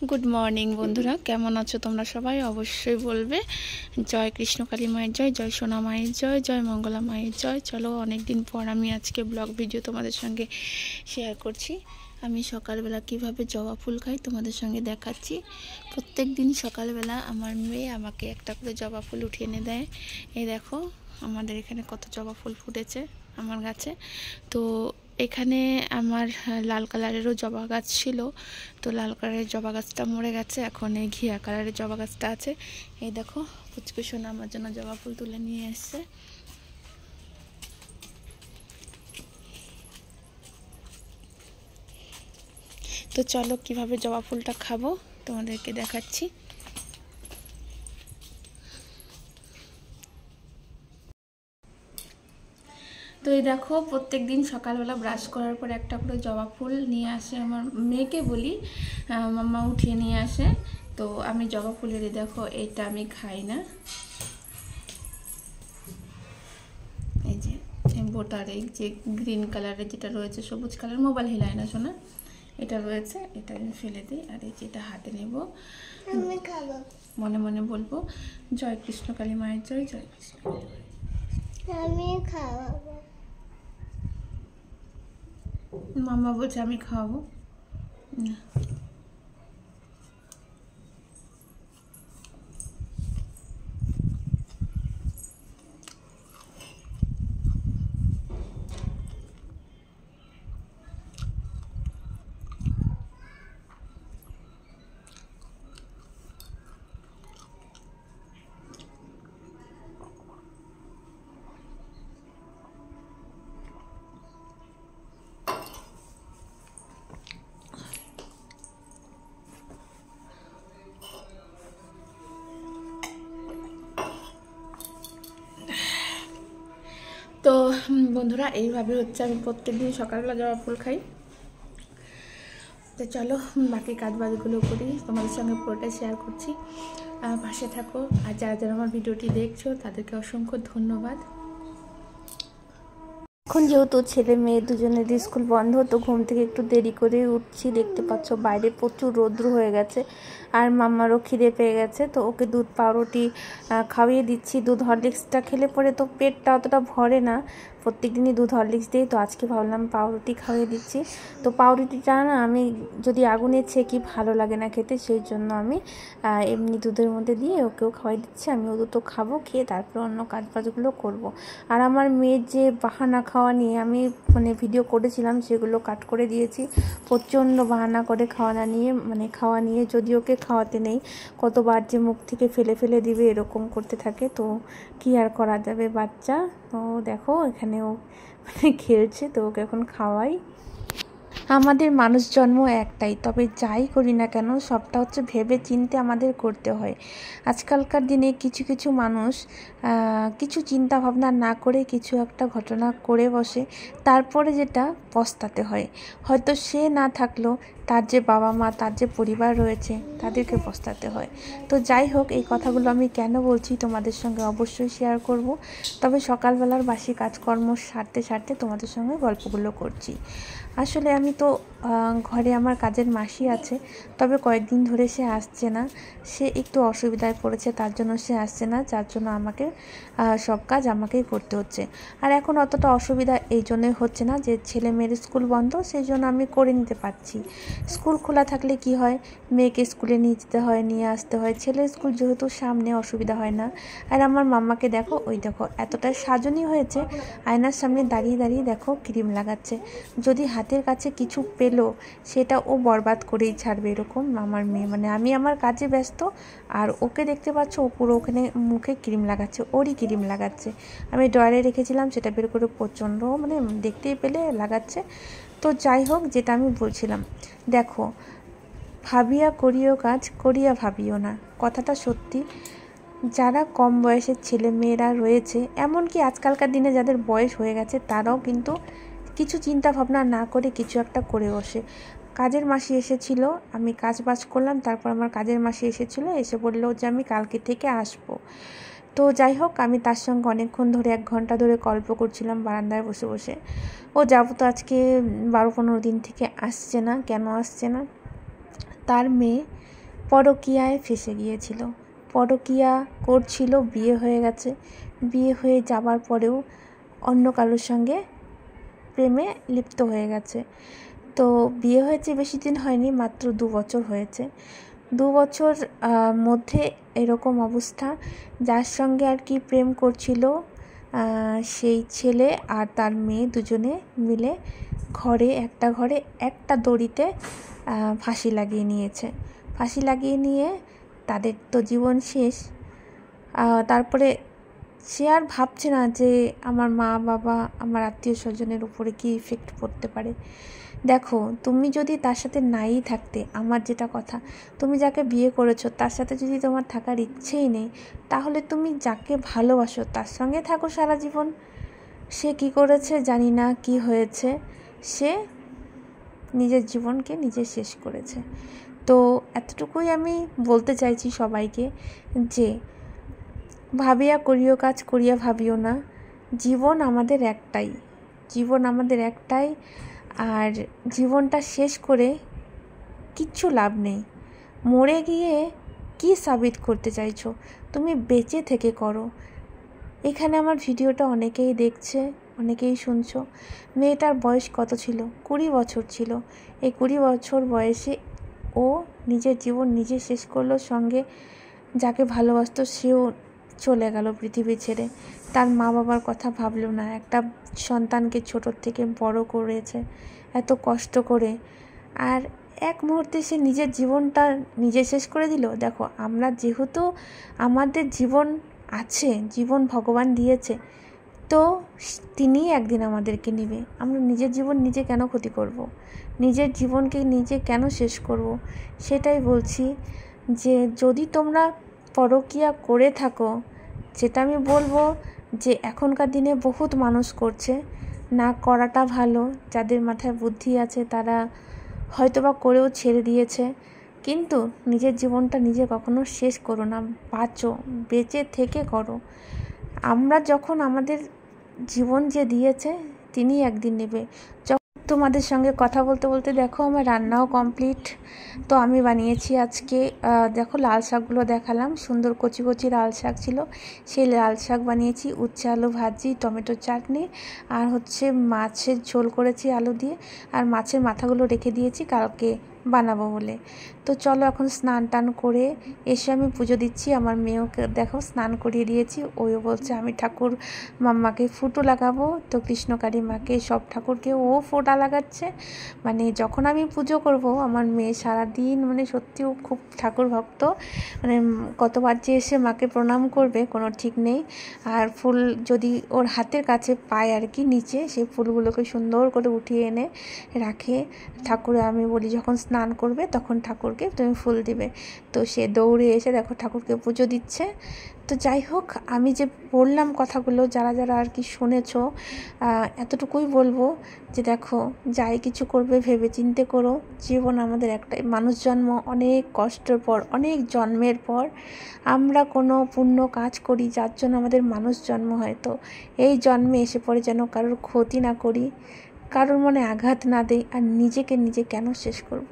Good morning বন্ধুরা, কেমন আছো তোমরা সবাই? অবশ্যই বলবে জয় কৃষ্ণ কালী মায়ের জয়, জয় সোনা মায়ের জয়, জয় মঙ্গলা মায়ের জয়। চলো, অনেক দিন পর আমি আজকে ব্লগ ভিডিও তোমাদের সঙ্গে শেয়ার করছি। আমি সকালবেলা কিভাবে জবা ফুল খাই তোমাদের সঙ্গে দেখাচ্ছি। প্রত্যেক দিন সকালবেলা আমার মেয়ে আমাকে একটা করে জবা ফুল উঠিয়ে এনে দেয়। এই দেখো আমাদের এখানে কত জবা ফুল ফুটেছে আমার গাছে। তো এখানে আমার লাল কালারেরও জবা গাছ ছিল, তো লাল কালারের জবা গাছটা মরে গেছে, এখন এই ঘিয়া কালারের জবা গাছটা আছে। এই দেখো পুচকু সোনা আমার জন্য জবা ফুল তুলে নিয়ে এসছে। তো চলো কিভাবে জবা ফুলটা খাবো তোমাদেরকে দেখাচ্ছি। তো এই দেখো প্রত্যেক দিন সকালবেলা ব্রাশ করার পর একটা করে জবা ফুল নিয়ে আসে, আমার মেয়েকে বলি মাম্মা উঠিয়ে নিয়ে আসে। তো আমি জবা ফুলের দেখো এইটা আমি খাই না, এই যে বোটার এই যে গ্রিন কালারের যেটা রয়েছে, সবুজ কালার, মোবাইল হিলায় না শোনা, এটা রয়েছে, এটা আমি ফেলে দিই। আর এই যেটা হাতে নেব, মনে মনে বলবো জয় কৃষ্ণ কালী মায়ের জয়, জয় কৃষ্ণ কালী মায়ের জয়। আমি খাওয়াবো, মাম্মা বলছে আমি খাওয়াবো না। তো বন্ধুরা এইভাবে হচ্ছে আমি প্রত্যেকদিন সকালবেলা জবা ফুল খাই। তো চলো বাকি কাজবাজগুলো করি, তোমাদের সঙ্গে পুরোটাই শেয়ার করছি, পাশে থাকো। আর যারা যারা আমার ভিডিওটি দেখছো তাদেরকে অসংখ্য ধন্যবাদ। এখন যেহেতু ছেলে মেয়ে দুজনের স্কুল বন্ধ, তো ঘুম থেকে একটু দেরি করে উঠছি। দেখতে পাচ্ছ বাইরে প্রচুর রৌদ্র হয়ে গেছে, আর মাম্মারও খিদে পেয়ে গেছে, তো ওকে দুধ পাউরুটি খাইয়ে দিচ্ছি। দুধ হরলিক্সটা খেলে পরে তো পেটটা অতটা ভরে না, প্রত্যেক দিনই দুধ হরলিক্স দিই, তো আজকে ভাবলাম পাউরুটি খাইয়ে দিচ্ছি। তো পাউরুটিটা না আমি যদি আগুনে ছেঁকি ভালো লাগে না খেতে, সেই জন্য আমি এমনি দুধের মধ্যে দিয়ে ওকেও খাওয়াই দিচ্ছি। আমিও দুটো খাবো, খেয়ে তারপর অন্য কাজবাজগুলো করব। আর আমার মেয়ের যে বাহানা খাওয়া নিয়ে আমি ভিডিও করেছিলাম, সেগুলো কাট করে দিয়েছি। প্রচণ্ড বাহানা করে খাওয়া নিয়ে যদি ওকে খাওয়াতে নেই, কতবার যে মুখ থেকে ফেলে ফেলে দিবে, এরকম করতে থাকে। তো কি আর করা যাবে, বাচ্চা। তো দেখো এখানে ও খেলছে, তো ওকে এখন খাওয়াই। আমাদের মানুষ জন্ম একটাই, তবে যাই করি না কেন সবটা হচ্ছে ভেবে চিন্তে আমাদের করতে হয়। আজকালকার দিনে কিছু কিছু মানুষ কিছু চিন্তা ভাবনা না করে কিছু একটা ঘটনা করে বসে, তারপরে যেটা পস্তাতে হয়। হয়তো সে না থাকলেও তার যে বাবা মা, তার যে পরিবার রয়েছে, তাদেরকে পস্তাতে হয়। তো যাই হোক, এই কথাগুলো আমি কেন বলছি তোমাদের সঙ্গে অবশ্যই শেয়ার করব। তবে সকালবেলার বাসি কাজকর্ম সারতে সারতে তোমাদের সঙ্গে গল্পগুলো করছি। আসলে আমি তো ঘরে আমার কাজের মাসি আছে, তবে কয়েকদিন ধরে সে আসছে না। সে একটু অসুবিধায় পড়েছে, তার জন্য সে আসছে না, যার জন্য আমাকে সব কাজ আমাকেই করতে হচ্ছে। আর এখন অতটা অসুবিধা এই জন্যই হচ্ছে না যে ছেলে মেয়ের স্কুল বন্ধ, সেই জন্য আমি করে নিতে পারছি। স্কুল খোলা থাকলে কি হয়, মেয়েকে স্কুলে নিয়ে যেতে হয়, নিয়ে আসতে হয়। ছেলের স্কুল যেহেতু সামনে, অসুবিধা হয় না। আর আমার মাম্মাকে দেখো, ওই দেখো এতটা সাজনি হয়েছে, আয়নার সামনে দাঁড়িয়ে দাঁড়িয়ে দেখো ক্রিম লাগাচ্ছে। যদি হাতের কাছে কিছু পেলো, সেটা ও বরবাদ করেই ছাড়বে, এরকম আমার মেয়ে। আমি আমার কাজে ব্যস্ত, আর ওকে দেখতে পাচ্ছ ও পুরো ওখানে মুখে ক্রিম লাগাচ্ছে, ওরই ক্রিম লাগাচ্ছে। আমি ড্রয়ারে রেখেছিলাম, সেটা বের করে প্রচণ্ড দেখতেই পেলে লাগাচ্ছে। তো যাই হোক, যেটা আমি বলছিলাম, দেখো ভাবিয়া করিও কাজ, করিয়া ভাবিও না, কথাটা সত্যি। যারা কম বয়সের ছেলে মেয়েরা রয়েছে, এমনকি আজকালকার দিনে যাদের বয়স হয়ে গেছে, তারাও কিন্তু কিছু চিন্তা ভাবনা না করে কিছু একটা করে বসে। কাজের মাসি এসেছিল, আমি কাজ বাজ করলাম, তারপর আমার কাজের মাসি এসেছিল, এসে বললো যে আমি কালকে থেকে আসবো। তো যাই হোক, আমি তার সঙ্গে অনেকক্ষণ ধরে 1 ঘন্টা ধরে গল্প করছিলাম বারান্দায় বসে বসে। ও যাবো তো আজকে 12-15 দিন থেকে আসছে না, কেন আসছে না? তার মেয়ে পরকীয়ায় ফেঁসে গিয়েছিল। পরকীয়া করছিল, বিয়ে হয়ে গেছে, বিয়ে হয়ে যাবার পরেও অন্য কারোর সঙ্গে প্রেমে লিপ্ত হয়ে গেছে। তো বিয়ে হয়েছে বেশি দিন হয়নি, মাত্র 2 বছর হয়েছে। 2 বছর মধ্যে এরকম অবস্থা, যার সঙ্গে আর কি প্রেম করছিল সেই ছেলে আর তার মেয়ে দুজনে মিলে একটা ঘরে একটা দড়িতে ফাঁসি লাগিয়ে নিয়েছে। ফাঁসি লাগিয়ে নিয়ে তাদের তো জীবন শেষ। তারপরে সে আর ভাবছে না যে আমার মা বাবা আমার আত্মীয় স্বজনের উপরে কী ইফেক্ট পড়তে পারে। দেখো, তুমি যদি তার সাথে নাই থাকতে, আমার যেটা কথা, তুমি যাকে বিয়ে করেছো তার সাথে যদি তোমার থাকার ইচ্ছেই নেই, তাহলে তুমি যাকে ভালোবাসো তার সঙ্গে থাকো সারা জীবন। সে কি করেছে জানি না, কি হয়েছে, সে নিজের জীবনকে নিজে শেষ করেছে। তো এতটুকুই আমি বলতে চাইছি সবাইকে যে ভাবিয়া করিও কাজ, করিয়া ভাবিও না। জীবন আমাদের একটাই, আর জীবনটা শেষ করে কিচ্ছু লাভ নেই। মরে গিয়ে কি সাবিত করতে চাইছো? তুমি বেঁচে থেকে করো। এখানে আমার ভিডিওটা অনেকেই দেখছে, অনেকেই শুনছো। মেয়েটার বয়স কত ছিল? 20 বছর ছিল। এই 20 বছর বয়সে ও নিজের জীবন নিজে শেষ করলো, সঙ্গে যাকে ভালোবাসতো সেও চলে গেল পৃথিবী ছেড়ে। তার মা বাবার কথা ভাবলো না, একটা সন্তানকে ছোটোর থেকে বড় করেছে এত কষ্ট করে, আর এক মুহূর্তে সে নিজের জীবনটা নিজে শেষ করে দিল। দেখো, আমরা যেহেতু আমাদের জীবন আছে, জীবন ভগবান দিয়েছে, তো তিনিই একদিন আমাদেরকে নেবে। আমরা নিজের জীবন নিজে কেন ক্ষতি করব? নিজের জীবনকে নিজে কেন শেষ করব? সেটাই বলছি যে যদি তোমরা পরকীয়া করে থাকো, যেটা আমি বলবো যে এখনকার দিনে বহুত মানুষ করছে, না করাটা ভালো। যাদের মাথায় বুদ্ধি আছে তারা হয়তোবা করেও ছেড়ে দিয়েছে, কিন্তু নিজের জীবনটা নিজে কখনো শেষ করো না, বাঁচো, বেঁচে থেকে করো। আমরা যখন আমাদের জীবন যে দিয়েছে তিনি একদিন নেবে। তোমাদের সঙ্গে কথা বলতে বলতে দেখো আমার রান্নাও কমপ্লিট। তো আমি বানিয়েছি আজকে, দেখো লাল শাকগুলো দেখালাম, সুন্দর কচি কচি লাল শাক ছিল, সেই লাল শাক বানিয়েছি, উচ্ছে আলু ভাজি, টমেটো চাটনি, আর হচ্ছে মাছের ঝোল করেছি আলু দিয়ে, আর মাছের মাথাগুলো রেখে দিয়েছি কালকে বানাবো বলে। তো চলো এখন স্নান টান করে এসে আমি পুজো দিচ্ছি। আমার মেয়েকে দেখো স্নান করিয়ে দিয়েছি, ওইও বলছে আমি ঠাকুর মাম্মাকে ফুটো লাগাবো। তো কৃষ্ণকালী মাকে, সব ঠাকুরকে ও ফোঁটা লাগাচ্ছে। মানে যখন আমি পুজো করব, আমার মেয়ে সারাদিন মানে সত্যিও খুব ঠাকুর ভক্ত, মানে কতবার যে এসে মাকে প্রণাম করবে কোনো ঠিক নেই। আর ফুল যদি ওর হাতের কাছে পায় আর কি নিচে, সেই ফুলগুলোকে সুন্দর করে উঠিয়ে এনে রাখে ঠাকুরে। আমি বলি যখন স্নান করবে তখন ঠাকুরকে তুমি ফুল দিবে, তো সে দৌড়ে এসে দেখো ঠাকুরকে পুজো দিচ্ছে। তো যাই হোক, আমি যে বললাম কথাগুলো, যারা যারা আর কি শুনেছো, এতটুকুই বলবো যে দেখো, যাই কিছু করবে ভেবে চিন্তে করো। জীবন আমাদের একটাই, মানুষ জন্ম অনেক কষ্টের পর, অনেক জন্মের পর আমরা কোনো পুণ্য কাজ করি যার জন্য আমাদের মানুষ জন্ম হয়। তো এই জন্মে এসে পরে যেন কারোর ক্ষতি না করি, কারোর মনে আঘাত না দেই, আর নিজেকে নিজে কেন শেষ করব?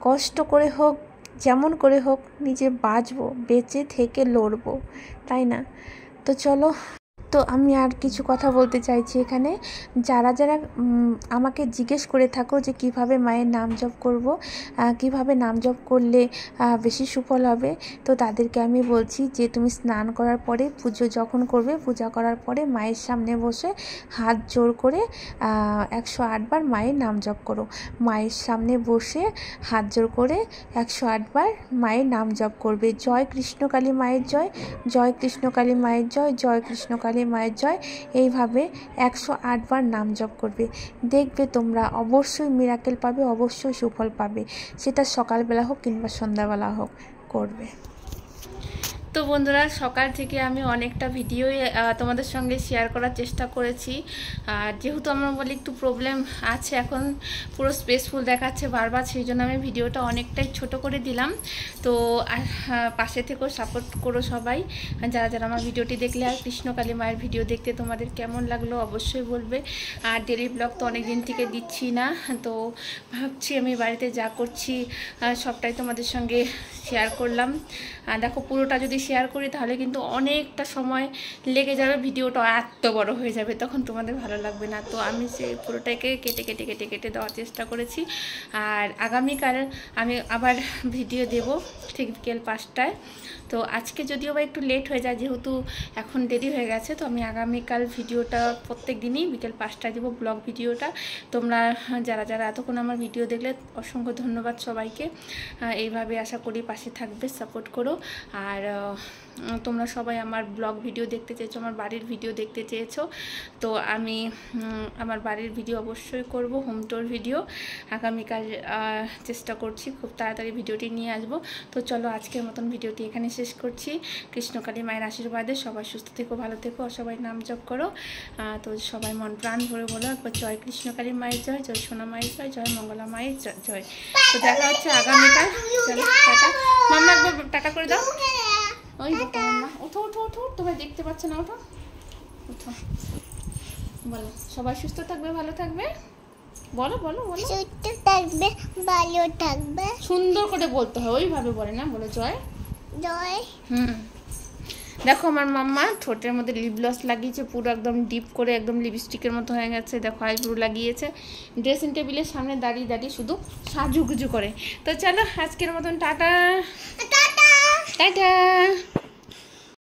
কষ্ট করে হোক, যেমন করে হোক নিজে বাঁচবো, বেঁচে থেকে লড়বো, তাই না? তো চলো, তো আমি আর কিছু কথা বলতে চাইছি এখানে। যারা যারা আমাকে জিজ্ঞেস করে থাকো যে কিভাবে মায়ের নাম জপ করব, কিভাবে নাম জপ করলে বেশি সুফল হবে, তো তাদেরকে আমি বলছি যে তুমি স্নান করার পরে, পুজো যখন করবে, পূজা করার পরে মায়ের সামনে বসে হাত জোর করে 108 বার মায়ের নাম জপ করো। মায়ের সামনে বসে হাত জোর করে 108 বার মায়ের নাম জপ করবে। জয় কৃষ্ণকালী মায়ের জয়, জয় কৃষ্ণকালী মায়ের জয়, জয় কৃষ্ণকালী মায়ের জয়, এইভাবে 108 বার নাম জপ করবে। দেখবে তোমরা অবশ্যই মিরাকেল পাবে, অবশ্যই সুফল পাবে, সেটা সকালবেলা হোক কিংবা সন্ধ্যাবেলা হোক করবে। তো বন্ধুরা, সকাল থেকে আমি অনেকটা ভিডিও তোমাদের সঙ্গে শেয়ার করার চেষ্টা করেছি। আর যেহেতু আমরা বলি একটু প্রবলেম আছে, এখন পুরো স্পেসফুল দেখাচ্ছে বারবার, সেই জন্য আমি ভিডিওটা অনেকটাই ছোট করে দিলাম। তো পাশে থেকেও সাপোর্ট করো সবাই, যারা যারা আমার ভিডিওটি দেখলে। আর কৃষ্ণকালী মায়ের ভিডিও দেখতে তোমাদের কেমন লাগলো অবশ্যই বলবে। আর ডেলি ব্লগ তো অনেক দিন থেকে দিচ্ছি না, তো ভাবছি আমি বাড়িতে যা করছি সবটাই তোমাদের সঙ্গে শেয়ার করলাম। দেখো পুরোটা যদি শেয়ার করি তাহলে কিন্তু অনেকটা সময় লেগে যাবে, ভিডিওটা এত বড় হয়ে যাবে, তখন তোমাদের ভালো লাগবে না। তো আমি সেই পুরোটাকে কেটে কেটে কেটে কেটে দেওয়ার চেষ্টা করেছি। আর আগামীকাল আমি আবার ভিডিও দেব ঠিক বিকেল 5টায়। তো আজকে যদিও বা একটু লেট হয়ে যায়, যেহেতু এখন দেরি হয়ে গেছে, তো আমি আগামীকাল ভিডিওটা প্রত্যেক দিনই বিকেল 5টায় দেবো, ব্লগ ভিডিওটা। তোমরা যারা যারা এতক্ষণ আমার ভিডিও দেখলে অসংখ্য ধন্যবাদ সবাইকে। এইভাবে আশা করি পাশে থাকবে, সাপোর্ট করো। আর তোমরা সবাই আমার ব্লগ ভিডিও দেখতে চেয়েছো, আমার বাড়ির ভিডিও দেখতে চেয়েছো, তো আমি আমার বাড়ির ভিডিও অবশ্যই করব, হোম ট্যুর ভিডিও। আগামীকাল চেষ্টা করছি খুব তাড়াতাড়ি ভিডিওটি নিয়ে আসবো। তো চলো আজকের মতন ভিডিওটি এখানে শেষ করছি। কৃষ্ণকালী মায়ের আশীর্বাদে সবাই সুস্থ থেকো, ভালো থেকো, আর সবাই নাম জপ করো। তো সবাই মন প্রাণ ভরে বলো একবার জয় কৃষ্ণকালী মায়ের জয়, জয় সোনা মায়ের জয়, জয় মঙ্গলা মায়ের জয়। তো দেখা হচ্ছে আগামীকাল। চলো টাটা। মাম্মা একবার টাটা করে দাও। ওই দেখো মাম্মা, ওঠো ওঠো ওঠো, তোমরা দেখতে পাচ্ছ না, ওঠো ওঠো। বলো সবাই সুস্থ থাকবে, ভালো থাকবে, বলো বলো বলো। সুস্থ থাকবে, ভালো থাকবে, সুন্দর করে বলতে হয়, ওইভাবে বলে না, বলো জয় জয়। দেখো আমার মাম্মা ঠোঁটের মধ্যে লিপ গ্লস লাগিয়েছে, পুরো একদম ডিপ করে, একদম লিপস্টিকের মতো হয়ে গেছে। দেখো আইব্রো লাগিয়েছে, ড্রেসিং টেবিলের সামনে দাঁড়িয়ে দাঁড়িয়ে শুধু সাজুগুজু করে। তো চলো আজকের মতন টাটা টাটা।